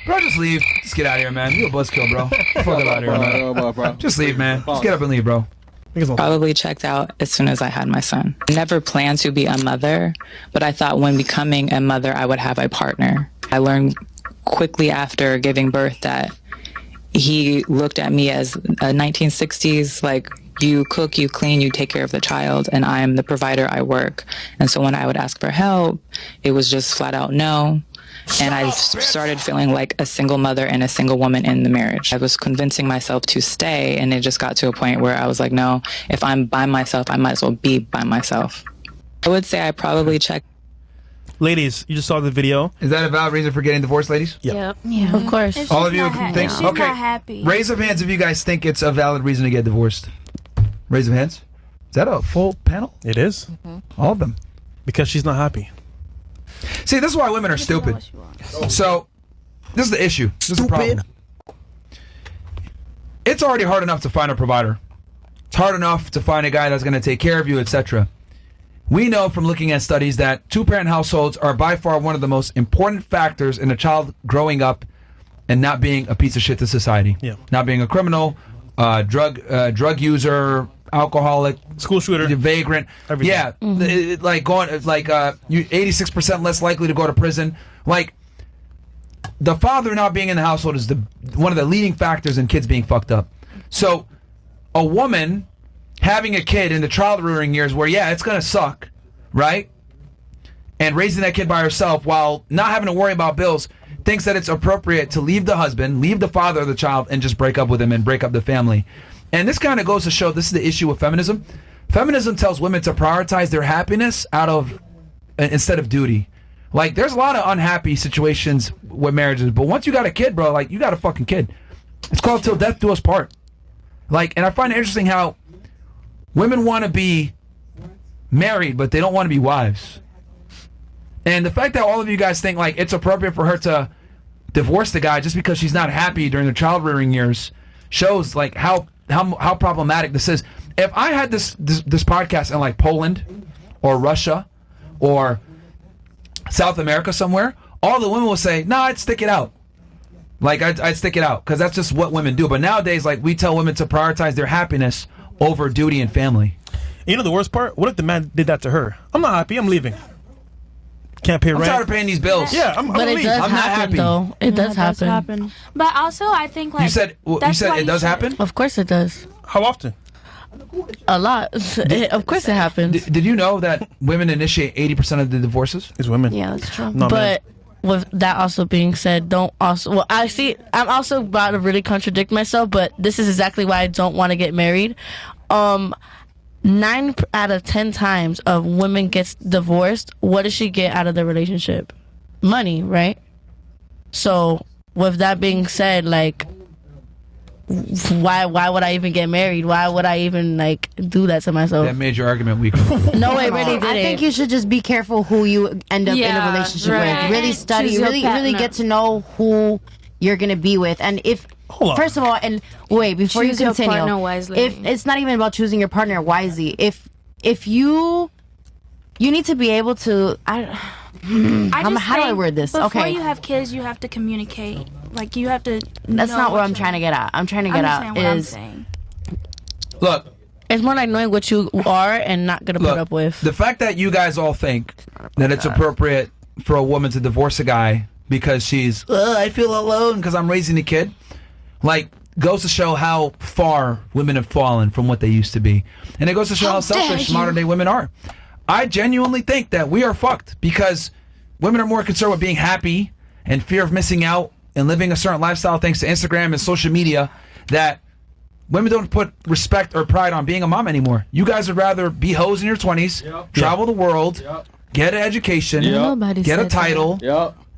Bro, just leave. Just get out of here, man. You a buzzkill, bro. Fuck out of here, man. Just leave, man. Just get up and leave, bro. Probably checked out as soon as I had my son. Never planned to be a mother, but I thought when becoming a mother, I would have a partner. I learned quickly after giving birth that he looked at me as a 1960s, like, you cook, you clean, you take care of the child, and I'm the provider, I work. And so when I would ask for help, it was just flat out no. And I started feeling like a single mother and a single woman in the marriage. I was convincing myself to stay, and it just got to a point where I was like, no, if I'm by myself, I might as well be by myself. I would say I probably checked. Ladies, you just saw the video. Is that a valid reason for getting divorced, ladies? Yep. Yeah, of course. All of you think? She's Okay. not happy. Raise of hands if you guys think it's a valid reason to get divorced. Raise of hands. Is that a full panel? It is. All of them. Because she's not happy. See, this is why women are stupid. So, this is the issue. This is the problem. It's already hard enough to find a provider. It's hard enough to find a guy that's going to take care of you, etc. We know from looking at studies that two-parent households are by far one of the most important factors in a child growing up and not being a piece of shit to society. Yeah. Not being a criminal, drug user, alcoholic, school shooter, vagrant. Everything. Yeah, like going you 86% less likely to go to prison. Like, the father not being in the household is one of the leading factors in kids being fucked up. So, a woman having a kid in the child rearing years where, yeah, it's gonna suck, right? And raising that kid by herself while not having to worry about bills, thinks that it's appropriate to leave the husband, leave the father of the child, and just break up with him and break up the family. And this kind of goes to show this is the issue with feminism. Feminism tells women to prioritize their happiness instead of duty. Like, there's a lot of unhappy situations with marriages, but once you got a kid, bro, like, you got a fucking kid. It's called till death do us part. Like, and I find it interesting how women want to be married, but they don't want to be wives. And the fact that all of you guys think, like, it's appropriate for her to divorce the guy just because she's not happy during the child rearing years shows, like, how problematic this is. If I had this podcast in, like, Poland or Russia or South America somewhere, all the women will say, no, I'd stick it out. Like, I'd stick it out because that's just what women do. But nowadays, like, we tell women to prioritize their happiness over duty and family. You know the worst part? What if the man did that to her? I'm not happy. I'm leaving. Can't pay rent. I'm tired of paying these bills. Yeah, I'm but it leave. does I'm not happen, happy. though. It does happen. But also, I think, like, You said it does happen? Of course it does. How often? A lot. Of course it happens. Did you know that women initiate 80% of the divorces? It's women. Yeah, that's true. No, But with that also being said, I'm also about to really contradict myself, but this is exactly why I don't want to get married. 9 out of 10 times of women gets divorced, what does she get out of the relationship? Money, right? So with that being said, like, why would I even get married? Why would I even, like, do that to myself? That made your argument weak. No, it really didn't. I think you should just be careful who you end up in a relationship with. Really study, Choose your really get to know who you're gonna be with. And if first of all, and wait, before Choose you your continue, partner wisely. if it's not even about choosing your partner wisely, if you need to be able to how do I word this? Before you have kids, you have to communicate. Like, you have to. That's not what I'm trying to get at. I'm trying to get at is Look, it's more like knowing what you are and not gonna put up with. The fact that you guys all think that it's appropriate for a woman to divorce a guy because she's, I feel alone because I'm raising a kid, like, goes to show how far women have fallen from what they used to be. And it goes to show how selfish modern day women are. I genuinely think that we are fucked because women are more concerned with being happy and fear of missing out and living a certain lifestyle thanks to Instagram and social media that women don't put respect or pride on being a mom anymore. You guys would rather be hoes in your 20s, travel the world, get an education, get a title,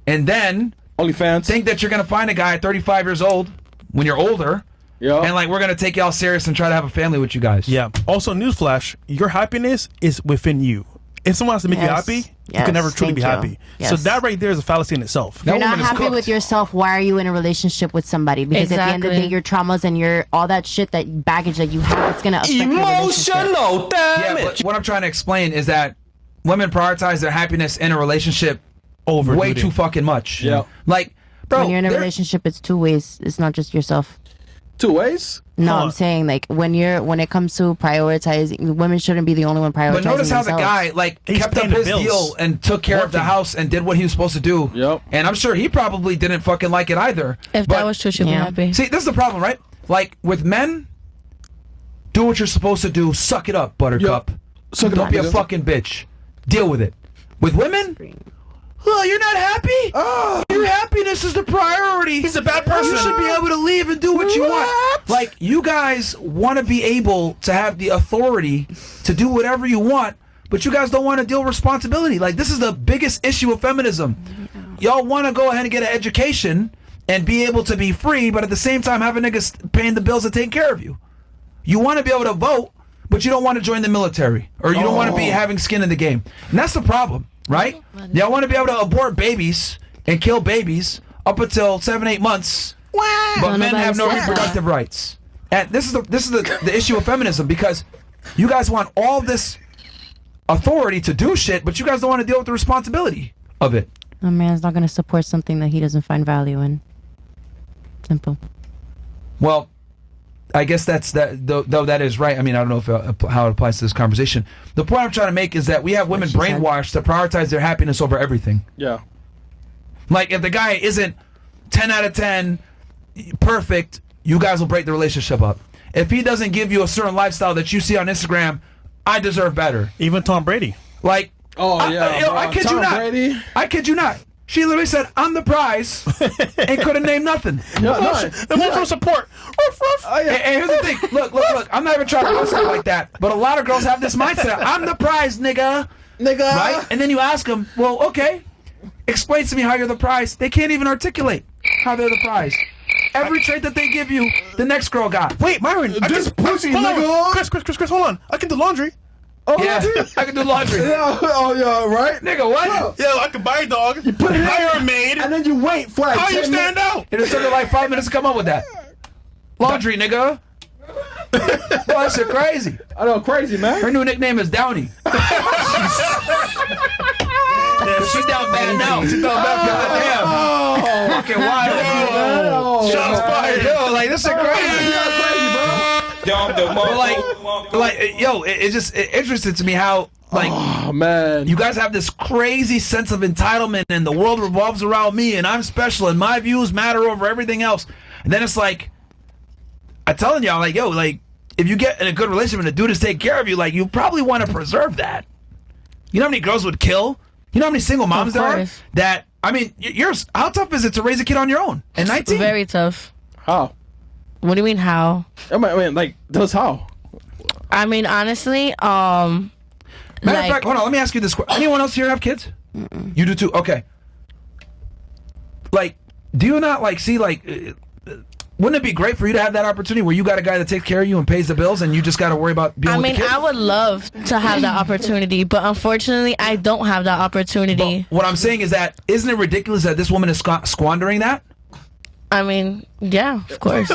and then think that you're going to find a guy at 35 years old when you're older, and, like, we're going to take y'all serious and try to have a family with you guys. Yeah. Also, newsflash, your happiness is within you. If someone has to make you happy, you can never truly be happy. Yes. So that right there is a fallacy in itself. If you're not happy with yourself, why are you in a relationship with somebody? Because at the end of the day, your traumas and your all that shit, that baggage that you have, it's gonna affect your relationship. Emotional damage. Yeah, but what I'm trying to explain is that women prioritize their happiness in a relationship way too fucking much. Yeah. Like, Bro, when you're in a relationship, it's two ways. It's not just yourself. Two ways? No, I'm saying like when it comes to prioritizing, women shouldn't be the only one prioritizing. But notice how themselves. the guy He's kept up paying the his bills. deal and took care of the house and did what he was supposed to do. Yep. And I'm sure he probably didn't fucking like it either. If that was true, she'd be happy. See, this is the problem, right? Like with men, do what you're supposed to do. Suck it up, Buttercup. Suck it Don't up, be a nigga. fucking bitch. Deal with it. With women, oh, you're not happy? Your happiness is the priority. He's a bad person. You should be able to leave and do what you want. Like, you guys want to be able to have the authority to do whatever you want, but you guys don't want to deal with responsibility. Like, this is the biggest issue of feminism. Y'all want to go ahead and get an education and be able to be free, but at the same time have a nigga paying the bills and taking care of you. You want to be able to vote, but you don't want to join the military, or you don't want to be having skin in the game. And that's the problem, right? Y'all want to be able to abort babies and kill babies up until 7-8 months, but men have no reproductive rights. And this is the issue of feminism, because you guys want all this authority to do shit, but you guys don't want to deal with the responsibility of it. A man's not going to support something that he doesn't find value in. Simple. Well, I guess that's that. Though that is right. I mean, I don't know if how it applies to this conversation. The point I'm trying to make is that we have women brainwashed to prioritize their happiness over everything. Yeah. Like, if the guy isn't 10 out of 10 perfect, you guys will break the relationship up. If he doesn't give you a certain lifestyle that you see on Instagram, I deserve better. Even Tom Brady. Like, yeah. I kid you Tom not. Brady. I kid you not. She literally said, "I'm the prize," and couldn't name nothing. Emotional support. And here's the thing. Look. I'm not even trying to roast her like that, but a lot of girls have this mindset. I'm the prize, nigga. Right? And then you ask them, well, okay, explain to me how you're the prize. They can't even articulate how they're the prize. Every trait that they give you, the next girl got. Wait, Myron. This pussy, hold nigga. on. Chris, hold on. I can do laundry. Oh, Yeah, I can do laundry. yeah, right? Nigga, what? Yeah, I can buy a dog. You put it in, hire a maid. And then you wait for like How 10 you stand minutes. out? It took her like 5 minutes to come up with that. Laundry, nigga. Boy, that shit crazy. I know, crazy, man. Her new nickname is Downey. She's down bad now. She's down bad. Damn. Fucking wild. Shots fired. Yo, like, this shit crazy. It's just interesting to me how, like, Oh, man. you guys have this crazy sense of entitlement and the world revolves around me and I'm special and my views matter over everything else. And then it's like, I'm telling y'all, like, yo, like, if you get in a good relationship and a dude is taking care of you, like, you probably want to preserve that. You know how many girls would kill? You know how many single moms there are? That, I mean, yours, how tough is it to raise a kid on your own at 19? Very tough. How? What do you mean how? I mean, like, that's how. I mean, honestly, Matter of fact, hold on, let me ask you this question. Anyone else here have kids? You do too? Okay. Like, do you not, like, see, like, wouldn't it be great for you to have that opportunity where you got a guy that takes care of you and pays the bills and you just got to worry about dealing with the kid? I would love to have that opportunity, but unfortunately, I don't have that opportunity. But what I'm saying is that, isn't it ridiculous that this woman is squandering that? I mean, yeah, of course.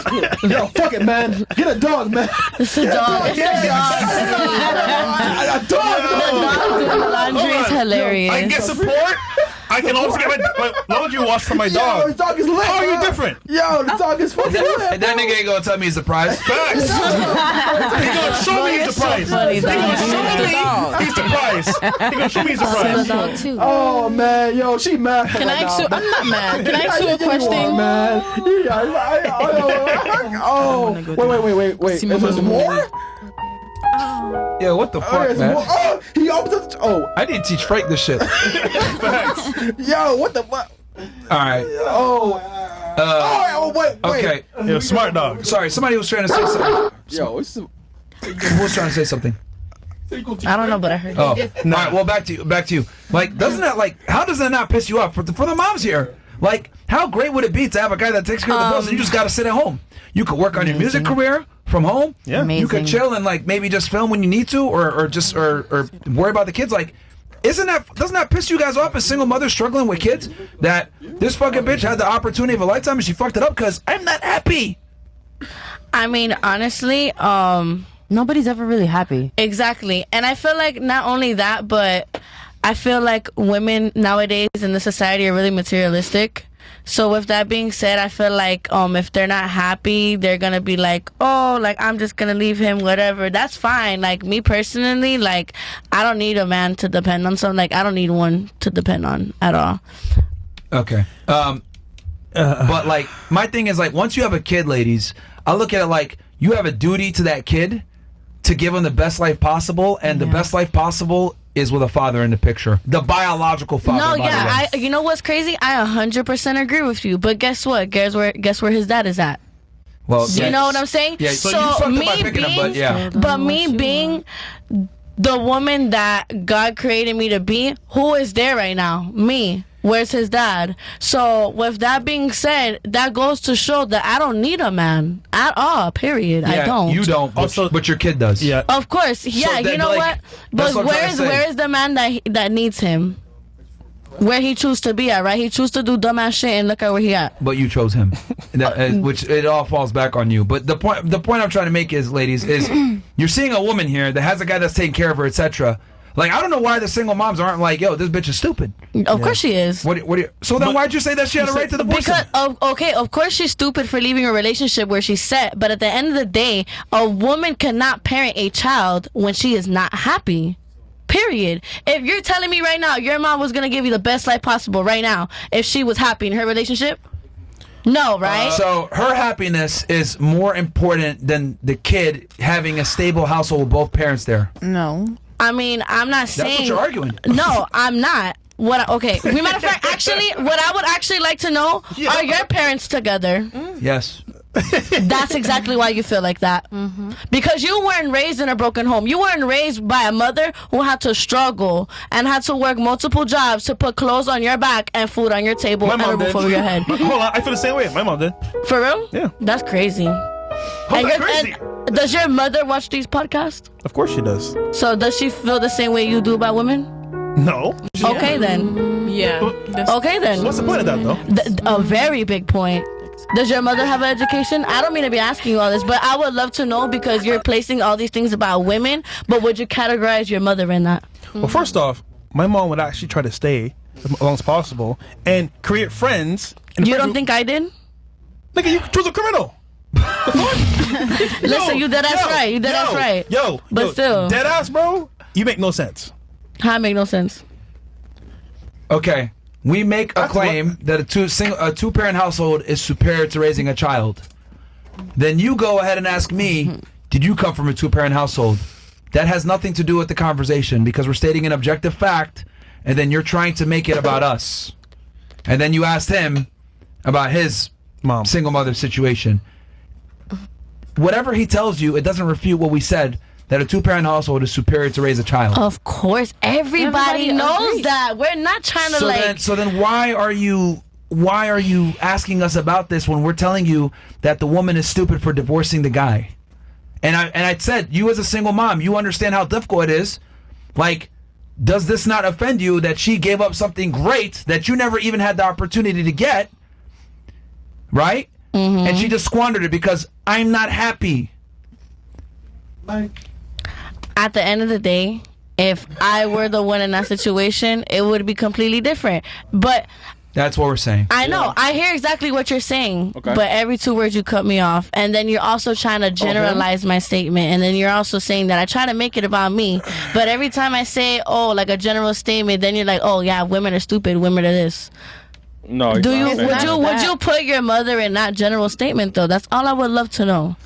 Yo, fuck it, man. Get a dog, man. It's a dog. It's a dog. A dog. Doing the laundry is hilarious. I can get support. I can also get my laundry washed for my Yo, dog. the dog is lit. How are you bro. different? Yo, the dog is fucking lit. And that nigga ain't gonna tell me he's surprised. Facts. He gonna show me he's surprised. funny, He though. gonna show me he's surprised. He gonna show me he's surprised. dog too. Oh, man. Yo, she mad for Can I ask you? I'm not mad. Can I ask you a question? Man. Wait. Is there more? Yeah, what the fuck, There's man? more. Oh, he opens up. Oh, I need to teach Frank this shit. yo, what the fuck? All right. Wait. Okay. You're a smart dog. Sorry, somebody was trying to say something. Yo, it's Who was trying to say something? I don't know, but I heard. Oh, all right. Well, back to you. Like, doesn't that, like, how does that not piss you off for the moms here? Like, how great would it be to have a guy that takes care of the bills and you just got to sit at home? You could work on your music career from home. Yeah. You could chill and, like, maybe just film when you need to, or worry about the kids. Like, doesn't that piss you guys off as single mothers struggling with kids? That this fucking bitch had the opportunity of a lifetime and she fucked it up because I'm not happy. I mean, honestly, Nobody's ever really happy. exactly. And I feel like not only that, but I feel like women nowadays in the society are really materialistic. So with that being said, I feel like if they're not happy, they're gonna be like, oh, like I'm just gonna leave him, whatever. That's fine. Like me personally, like I don't need a man to depend on. So like I don't need one to depend on at all. Okay. But like my thing is like once you have a kid, ladies, I look at it like you have a duty to that kid to give him the best life possible, and the best life possible is with a father in the picture, the biological father. No, yeah, you know what's crazy? I 100% agree with you. But guess what? Guess where his dad is at? Well, you know what I'm saying? Yeah. So you fucked up by picking him, but me being the woman that God created me to be, who is there right now? Me. Where's his dad? So with that being said, that goes to show that I don't need a man at all, period. Yeah, I don't. You don't, but your kid does. Yeah. Of course. Yeah, So then, you know like, what? that's But what I'm trying to say. where's the man that needs him? Where he choose to be at, right? He choose to do dumbass shit and look at where he at. But you chose him, which it all falls back on you. But the point I'm trying to make is, ladies, is you're seeing a woman here that has a guy that's taking care of her, etc. Like, I don't know why the single moms aren't like, yo, this bitch is stupid. Of course she is. So then why'd you say that she had a right to divorce him? Okay, of course she's stupid for leaving a relationship where she's set, but at the end of the day, a woman cannot parent a child when she is not happy. Period. If you're telling me right now your mom was going to give you the best life possible right now if she was happy in her relationship? No, right? So her happiness is more important than the kid having a stable household with both parents there. No. I mean, I'm not saying... That's what you're arguing. No, I'm not. Okay. Matter of fact, actually, what I would actually like to know, are your parents together? Yes. That's exactly why you feel like that. Mm-hmm. Because you weren't raised in a broken home. You weren't raised by a mother who had to struggle and had to work multiple jobs to put clothes on your back and food on your table and a roof over your head. Hold on, I feel the same way. My mom did. For real? Yeah. That's crazy. Crazy? And does your mother watch these podcasts? Of course she does. So does she feel the same way you do about women? No. Okay then. Yeah. Okay then. What's the point of that though? A very big point. Does your mother have an education? I don't mean to be asking you all this, but I would love to know because you're placing all these things about women, but would you categorize your mother in that? Well, first off, my mom would actually try to stay as long as possible and create friends. You don't think I did? Nigga, you was a criminal. Listen, you dead ass right. You dead ass right. But still. Dead ass, bro, you make no sense. How it make no sense? Okay. We make a claim that a two-parent household is superior to raising a child. Then you go ahead and ask me, did you come from a two-parent household? That has nothing to do with the conversation because we're stating an objective fact, and then you're trying to make it about us. And then you asked him about his mom, single mother situation. Whatever he tells you, it doesn't refute what we said, that a two-parent household is superior to raise a child. Of course, everybody knows agrees. That. We're not trying to So then why are you asking us about this when we're telling you that the woman is stupid for divorcing the guy? And I said, you as a single mom, you understand how difficult it is. Like, does this not offend you that she gave up something great that you never even had the opportunity to get? Right? Mm-hmm. And she just squandered it because I'm not happy. At the end of the day, if I were the one in that situation, it would be completely different. But that's what we're saying. I know. Yeah. I hear exactly what you're saying. Okay. But every 2 words you cut me off. And then you're also trying to generalize my statement. And then you're also saying that I try to make it about me. But every time I say, like a general statement, then you're like, oh, yeah, women are stupid. Women are this. No. Would you put your mother in that general statement, though? That's all I would love to know.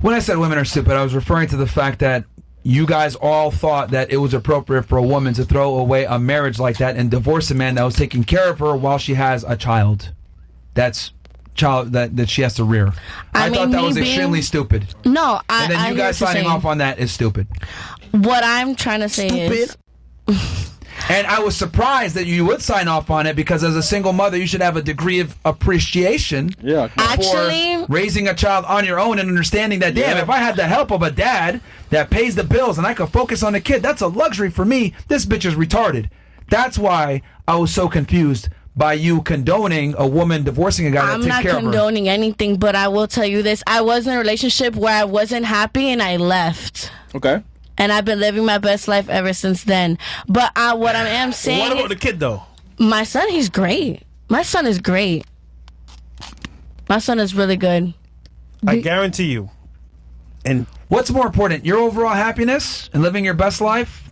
When I said women are stupid, I was referring to the fact that you guys all thought that it was appropriate for a woman to throw away a marriage like that and divorce a man that was taking care of her while she has a child. That she has to rear. I thought that was extremely stupid. No, and then you guys signing off on that is stupid. What I'm trying to say is... And I was surprised that you would sign off on it because as a single mother, you should have a degree of appreciation for raising a child on your own and understanding that, damn, if I had the help of a dad that pays the bills and I could focus on the kid, that's a luxury for me. This bitch is retarded. That's why I was so confused by you condoning a woman divorcing a guy that takes care of her. I'm not condoning anything, but I will tell you this. I was in a relationship where I wasn't happy and I left. Okay. And I've been living my best life ever since then. But what I am saying... What about the kid, though? My son, he's great. My son is great. My son is really good. I guarantee you. And What's more important, your overall happiness and living your best life,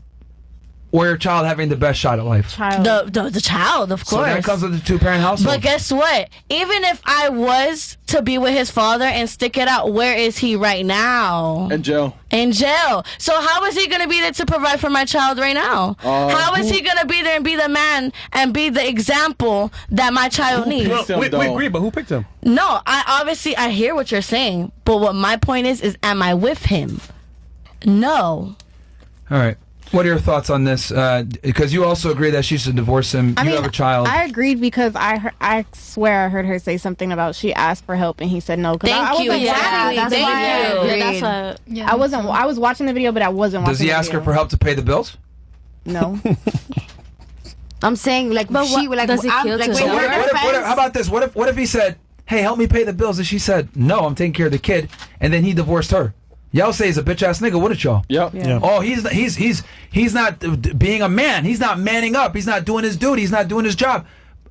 or your child having the best shot at life? The child, of So course. that comes with the two-parent household. But guess what? Even if I was to be with his father and stick it out, where is he right now? And Joe. In jail. So how is he going to be there to provide for my child right now? How is he going to be there and be the man and be the example that my child needs? we agree, but who picked him? No, I hear what you're saying, but what my point is am I with him? No. All right. What are your thoughts on this? Because you also agree that she should divorce him. You have a child. I agreed because I swear I heard her say something about she asked for help and he said no. Thank you. Exactly. That's Thank why you. I Yeah, that's I was watching the video, but I wasn't watching Does he the ask her video. for help to pay the bills? No. I'm saying like But she what- like does it I'm, kill like to when say you're that? What if, how about this? What if he said, "Hey, help me pay the bills," and she said, "No, I'm taking care of the kid," and then he divorced her? Y'all say he's a bitch ass nigga, wouldn't y'all? Yep. Yeah. Oh, he's not being a man. He's not manning up. He's not doing his duty. He's not doing his job.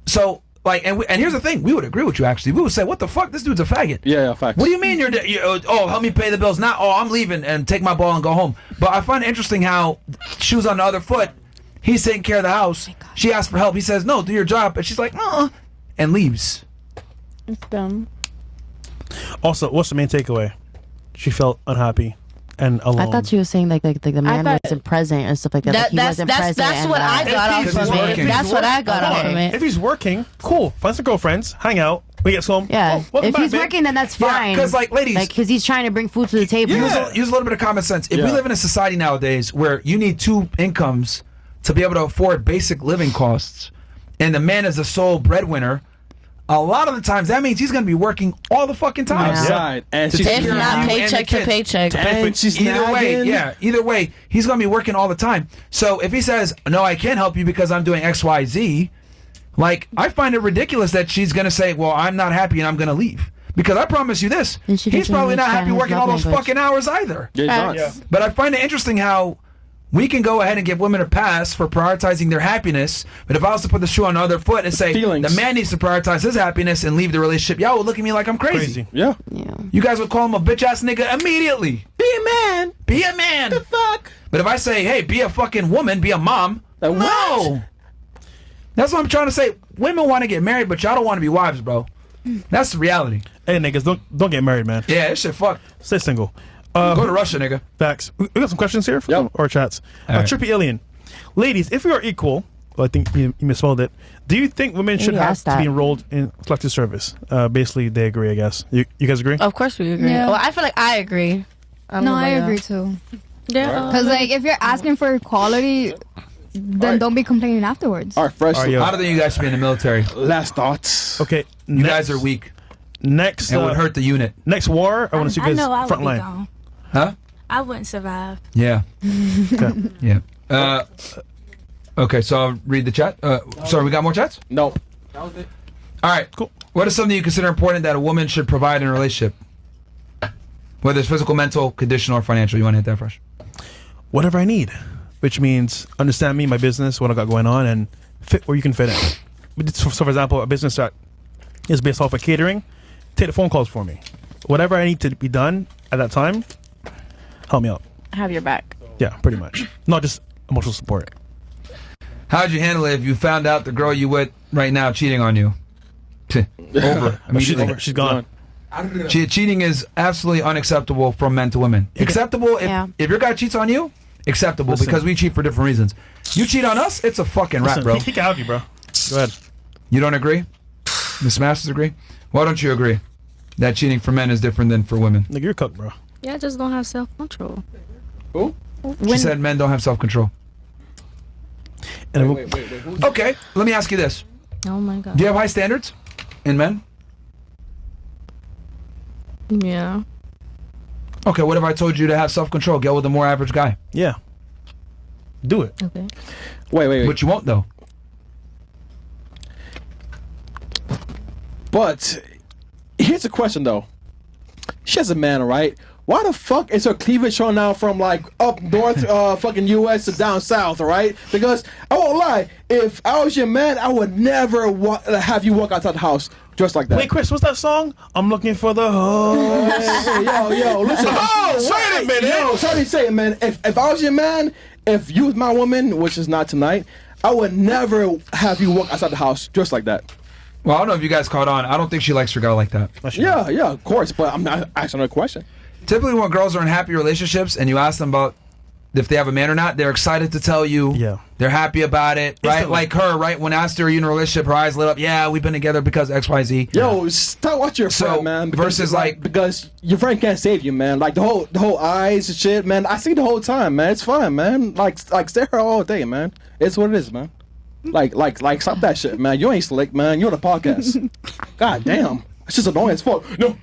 So like, and here's the thing: we would agree with you. Actually, we would say, "What the fuck? This dude's a faggot." Yeah, facts. What do you mean oh, help me pay the bills? Not, oh, I'm leaving and take my ball and go home. But I find it interesting how shoes on the other foot. He's taking care of the house. She asks for help. He says, "No, do your job," and she's like, and leaves. It's dumb. Also, what's the main takeaway? She felt unhappy and alone. I thought she was saying like the man thought- wasn't present and stuff like that. Like, he wasn't present. That's what I got If off he's from working. it. That's what I got off Okay. from it. If he's working, cool. Find some girlfriends, hang out. We get home. Yeah. welcome If back, he's babe. working, then that's Yeah, fine. 'cause, like, ladies- because he's trying to bring food to the table. Use a little bit of common sense. If we Yeah. live in a society nowadays where you need two incomes to be able to afford basic living costs, and the man is the sole breadwinner, a lot of the times that means he's going to be working all the fucking time. Yeah. Outside. And To she's take If care of not you and paycheck the to kids. paycheck. and she's Either way, nagging. yeah. Either way, he's going to be working all the time. So if he says, "No, I can't help you because I'm doing X, Y, Z," like, I find it ridiculous that she's going to say, "Well, I'm not happy and I'm going to leave." Because I promise you this, And she he's doesn't probably not understand happy his working all love those language. fucking hours either. Yeah, he's not. But I find it interesting how we can go ahead and give women a pass for prioritizing their happiness. But if I was to put the shoe on the other foot and say Feelings. the man needs to prioritize his happiness and leave the relationship, y'all would look at me like I'm crazy. Yeah. Yeah. You guys would call him a bitch ass nigga immediately. Be a man. Be a man. Fuck. But if I say, hey, be a fucking woman, be a mom, Like, no. what? That's what I'm trying to say. Women want to get married, but y'all don't want to be wives, bro. That's the reality. Hey niggas, don't get married, man. Yeah, this shit fuck. Stay single. Go to Russia, nigga. Facts. We got some questions here for Yep. our chats. All right. Trippy Alien. Ladies, if we are equal, well, I think you misspelled it. Do you think women should Maybe have ask to be that. enrolled in selective service? Basically, they agree, I guess. You guys agree? Of course we agree. Yeah. Well, I feel like I agree. No, I agree too. Yeah. Because like if you're asking for equality, then don't be complaining afterwards. All right, Fresh. Are you- I don't think you guys should be in the military. Last thoughts. Okay. You guys are weak. Next, It would hurt the unit. next war, I want to see you I guys know I would front be line. gone. Huh? I wouldn't survive. Yeah. Okay. Yeah. Okay, so I'll read the chat. Sorry, we got more chats? No. All right. Cool. What is something you consider important that a woman should provide in a relationship? Whether it's physical, mental, conditional, or financial. You want to hit that, Fresh? Whatever I need, which means understand me, my business, what I got going on, and fit where you can fit in. So, for example, a business that is based off of catering, take the phone calls for me. Whatever I need to be done at that time, help me out. Have your back. Yeah, pretty much. Not just emotional support. How'd you handle it if you found out the girl you with right now cheating on you? Over. Immediately. She's gone. Cheating is absolutely unacceptable from men to women. Acceptable Yeah. if your guy cheats on you, acceptable Listen. because we cheat for different reasons. You cheat on us, it's a fucking rap, Listen, bro. he can have you, bro. Go ahead. You don't agree? Miss Masters agree? Why don't you agree that cheating for men is different than for women? Nigga, you're cooked, bro. Yeah, just don't have self control. Who? She said men don't have self-control. And Wait. Who's Okay, let me ask you this. Oh my god. Do you have high standards in men? Yeah. Okay, what if I told you to have self-control? Get with a more average guy. yeah, do it. Okay. Wait. But you won't, though. But here's a question though. She has a man, all right? why the fuck is her cleavage showing now from like up north, fucking U.S. to down south, right? Because I won't lie, if I was your man, I would never have you walk outside the house dressed like that. Wait, Chris, what's that song? I'm looking for the hoe. Hey, yo, listen. Oh, wait a minute. Yo, sorry to say it, man. If I was your man, if you was my woman, which is not tonight, I would never have you walk outside the house dressed like that. Well, I don't know if you guys caught on. I don't think she likes her girl like that. Yeah, of course. But I'm not asking her a question. Typically, when girls are in happy relationships and you ask them about if they have a man or not, they're excited to tell you. They're happy about it, right? Like her, right? When I asked her, are you in a relationship? Her eyes lit up. Yeah, we've been together because X, Y, Z. Yo, stop watching your friend, man. Versus because your friend can't save you, man. Like the whole eyes and shit, man. I see the whole time, man. It's fine, man. Like stare her all day, man. It's what it is, man. Like stop that shit, man. You ain't slick, man. You're on the podcast. God damn, it's just annoying as fuck. No.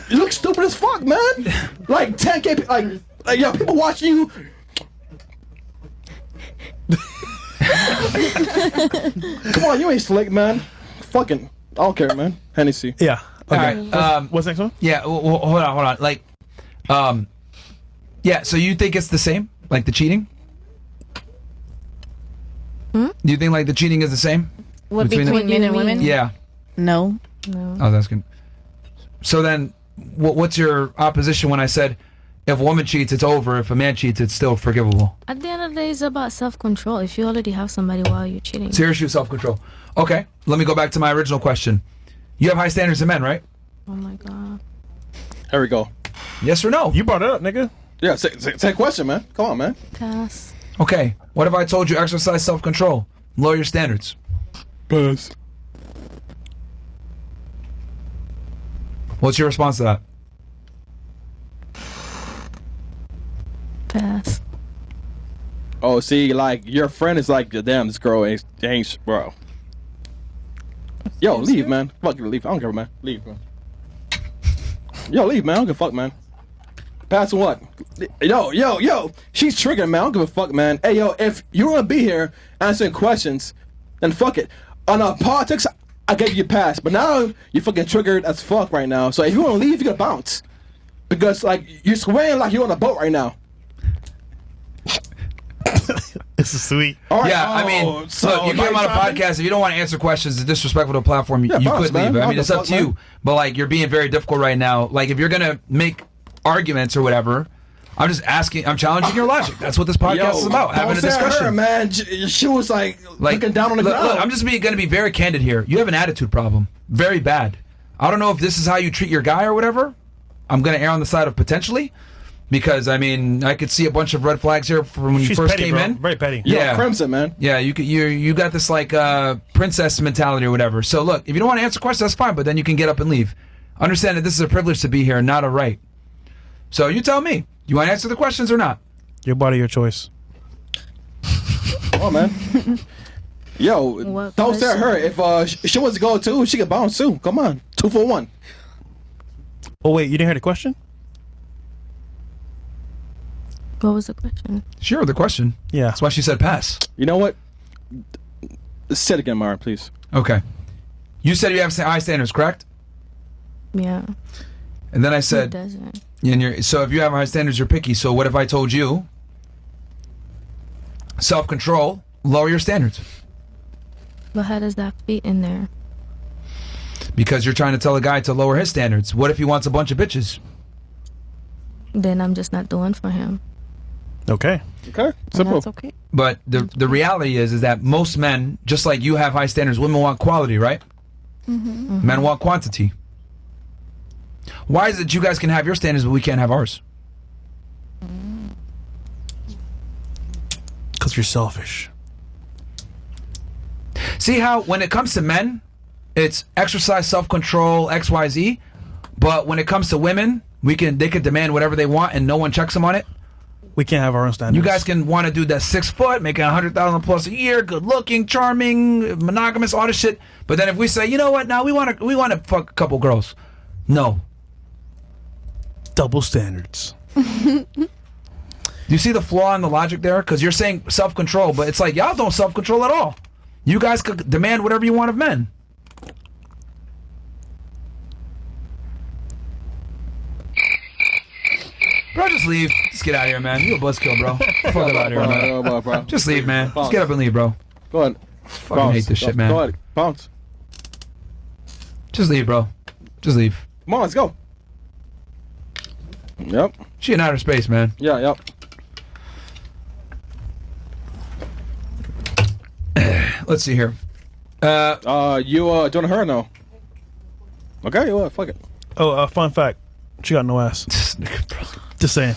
You look stupid as fuck, man. Like 10K, like yo, people watching you. Come on, you ain't slick, man. Fucking, I don't care, man. Hennessy. Yeah. Okay. All right. What's next one? Yeah. Well, hold on. Like, yeah. So you think it's the same, like the cheating? Do you think like the cheating is the same? What, between men and women? Yeah. No. Oh, that's good. So then, what's your opposition when I said, if a woman cheats, it's over. If a man cheats, it's still forgivable? At the end of the day, it's about self-control. If you already have somebody while you're cheating. Seriously, self-control. Okay, let me go back to my original question. You have high standards in men, right? Oh my god. Here we go. Yes or no? You brought it up, nigga. Yeah, say a question, man. Come on, man. Pass. Okay, what if I told you exercise self-control? Lower your standards. Pass. What's your response to that? Pass. Oh, see, like your friend is like, damn, this girl ain't bro. Yo, leave, man. Fuck you, leave. I don't care, man. Leave, man. Yo, leave, man. I don't give a fuck, man. Pass what? Yo. She's triggered, man. I don't give a fuck, man. Hey, yo, if you want to be here answering questions, then fuck it. On politics, I gave you a pass, but now you're fucking triggered as fuck right now. So if you want to leave, you gotta bounce. Because, like, you're swaying like you're on a boat right now. This is sweet. All right, yeah, I mean, look, you came on a podcast. If you don't want to answer questions, it's disrespectful to the platform. You could leave. I mean, it's up to you. But like, you're being very difficult right now. Like, if you're gonna make arguments or whatever, I'm just asking. I'm challenging your logic. That's what this podcast is about. Having a discussion. Her, man. She was like looking down on the ground. Look, I'm just gonna be very candid here. You have an attitude problem, very bad. I don't know if this is how you treat your guy or whatever. I'm gonna err on the side of potentially. Because I mean, I could see a bunch of red flags here from when you first came in. Very petty. Yeah, crimson, man. Yeah, you got this like princess mentality or whatever. So look, if you don't want to answer questions, that's fine. But then you can get up and leave. Understand that this is a privilege to be here, not a right. So you tell me, you want to answer the questions or not? Your body, your choice. Come on, man. Yo, don't stare at her. If she wants to go too, she can bounce too. Come on, 2 for 1. Oh wait, you didn't hear the question? What was the question? Sure, the question. Yeah. That's why she said pass. You know what? Say it again, Myron, please. Okay. You said you have high standards, correct? Yeah. And then I said, Who doesn't? And so if you have high standards, you're picky. So what if I told you, self-control, lower your standards? But how does that fit in there? Because you're trying to tell a guy to lower his standards. What if he wants a bunch of bitches? Then I'm just not the one for him. Okay. Okay. Simple. That's okay. But the reality is that most men, just like you have high standards, women want quality, right? Mm-hmm. Men want quantity. Why is it you guys can have your standards but we can't have ours? Because you're selfish. See how when it comes to men, it's exercise self-control, XYZ, but when it comes to women, they can demand whatever they want and no one checks them on it. We can't have our own standards. You guys can want to do that 6 foot, making 100,000 plus a year, good looking, charming, monogamous, all this shit. But then if we say, you know what, now we want to fuck a couple girls. No. Double standards. Do you see the flaw in the logic there? Because you're saying self-control, but it's like y'all don't self-control at all. You guys could demand whatever you want of men. Bro, just leave. Just get out of here, man. You a buzzkill, bro. Fuck out of here, man. Bro. Just leave, man. Just get up and leave, bro. Go ahead. Fucking hate this shit, man. Go ahead. Bounce. Just leave, bro. Just leave. Come on, let's go. Yep. She in outer space, man. Yeah, yep. Let's see here. You doing her or no? Okay, well, fuck it. Oh, fun fact. She got no ass. Just saying.